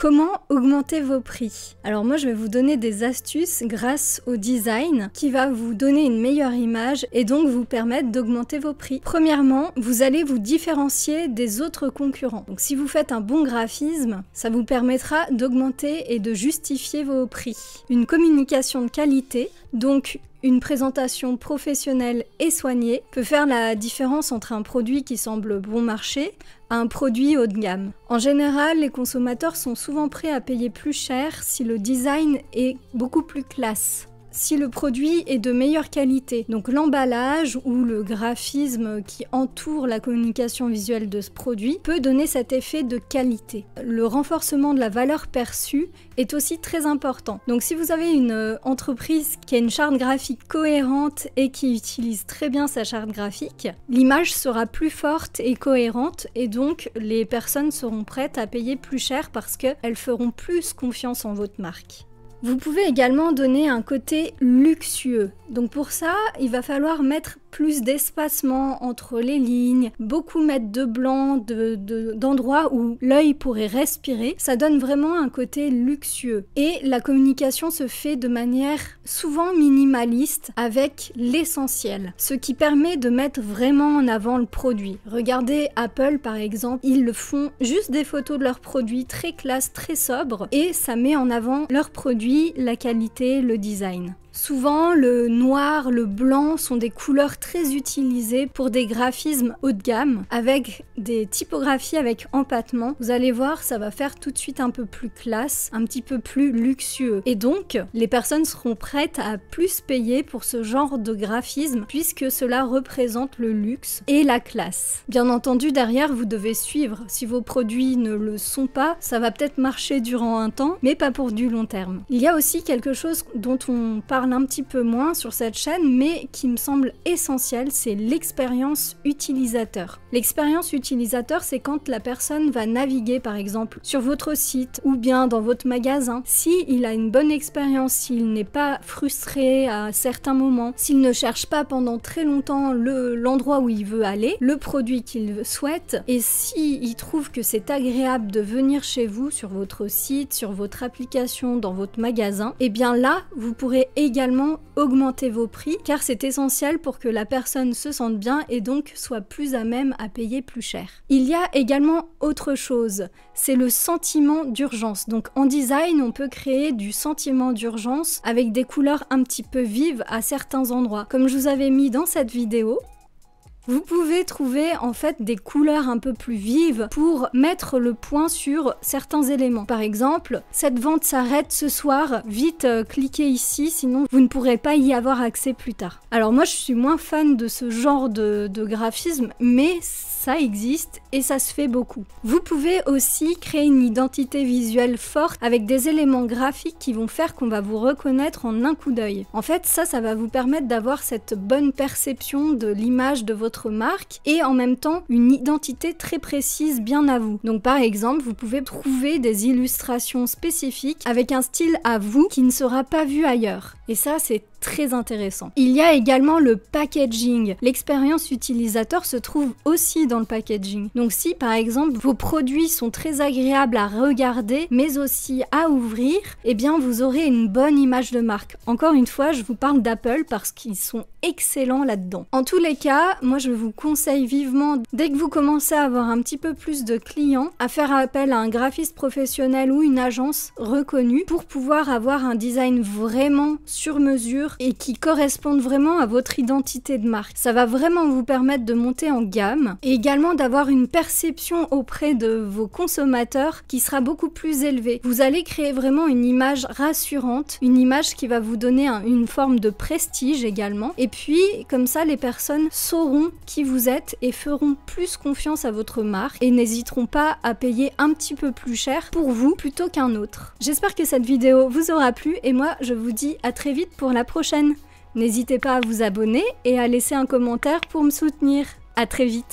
Comment augmenter vos prix? Alors moi je vais vous donner des astuces grâce au design qui va vous donner une meilleure image et donc vous permettre d'augmenter vos prix. Premièrement, vous allez vous différencier des autres concurrents. Donc si vous faites un bon graphisme, ça vous permettra d'augmenter et de justifier vos prix. Une communication de qualité, donc une présentation professionnelle et soignée peut faire la différence entre un produit qui semble bon marché à un produit haut de gamme. En général, les consommateurs sont souvent prêts à payer plus cher si le design est beaucoup plus classe. Si le produit est de meilleure qualité, donc l'emballage ou le graphisme qui entoure la communication visuelle de ce produit peut donner cet effet de qualité. Le renforcement de la valeur perçue est aussi très important. Donc si vous avez une entreprise qui a une charte graphique cohérente et qui utilise très bien sa charte graphique, l'image sera plus forte et cohérente et donc les personnes seront prêtes à payer plus cher parce qu'elles feront plus confiance en votre marque. Vous pouvez également donner un côté luxueux. Donc pour ça, il va falloir mettre plus d'espacement entre les lignes, beaucoup mettre de blanc, d'endroits où l'œil pourrait respirer. Ça donne vraiment un côté luxueux. Et la communication se fait de manière souvent minimaliste avec l'essentiel, ce qui permet de mettre vraiment en avant le produit. Regardez Apple par exemple, ils le font juste des photos de leurs produits très classe, très sobre et ça met en avant leurs produits, la qualité, le design. Souvent, le noir, le blanc sont des couleurs très utilisées pour des graphismes haut de gamme avec des typographies avec empattement. Vous allez voir, ça va faire tout de suite un peu plus classe, un petit peu plus luxueux. Et donc, les personnes seront prêtes à plus payer pour ce genre de graphisme puisque cela représente le luxe et la classe. Bien entendu, derrière, vous devez suivre. Si vos produits ne le sont pas, ça va peut-être marcher durant un temps, mais pas pour du long terme. Il y a aussi quelque chose dont on parle un petit peu moins sur cette chaîne, mais qui me semble essentiel, c'est l'expérience utilisateur. L'expérience utilisateur, c'est quand la personne va naviguer par exemple sur votre site ou bien dans votre magasin. S'il a une bonne expérience, s'il n'est pas frustré à certains moments, s'il ne cherche pas pendant très longtemps l'endroit où il veut aller, le produit qu'il souhaite, et s'il trouve que c'est agréable de venir chez vous, sur votre site, sur votre application, dans votre magasin, et bien là, vous pourrez également augmenter vos prix car c'est essentiel pour que la personne se sente bien et donc soit plus à même à payer plus cher. Il y a également autre chose, c'est le sentiment d'urgence. Donc en design, on peut créer du sentiment d'urgence avec des couleurs un petit peu vives à certains endroits. Comme je vous avais mis dans cette vidéo, vous pouvez trouver en fait des couleurs un peu plus vives pour mettre le point sur certains éléments. Par exemple, cette vente s'arrête ce soir, vite cliquez ici, sinon vous ne pourrez pas y avoir accès plus tard. Alors moi je suis moins fan de ce genre de graphisme, mais ça existe et ça se fait beaucoup. Vous pouvez aussi créer une identité visuelle forte avec des éléments graphiques qui vont faire qu'on va vous reconnaître en un coup d'œil. En fait, ça va vous permettre d'avoir cette bonne perception de l'image de votre marque et en même temps une identité très précise bien à vous. Donc par exemple, vous pouvez trouver des illustrations spécifiques avec un style à vous qui ne sera pas vu ailleurs. Et ça, c'est très intéressant. Il y a également le packaging. L'expérience utilisateur se trouve aussi dans le packaging. Donc si par exemple vos produits sont très agréables à regarder mais aussi à ouvrir, eh bien vous aurez une bonne image de marque. Encore une fois, je vous parle d'Apple parce qu'ils sont excellents là-dedans. En tous les cas, moi je vous conseille vivement, dès que vous commencez à avoir un petit peu plus de clients, à faire appel à un graphiste professionnel ou une agence reconnue pour pouvoir avoir un design vraiment sur mesure et qui correspondent vraiment à votre identité de marque. Ça va vraiment vous permettre de monter en gamme et également d'avoir une perception auprès de vos consommateurs qui sera beaucoup plus élevée. Vous allez créer vraiment une image rassurante, une image qui va vous donner une forme de prestige également. Et puis, comme ça, les personnes sauront qui vous êtes et feront plus confiance à votre marque et n'hésiteront pas à payer un petit peu plus cher pour vous plutôt qu'un autre. J'espère que cette vidéo vous aura plu et moi, je vous dis à très vite pour la prochaine. N'hésitez pas à vous abonner et à laisser un commentaire pour me soutenir. À très vite.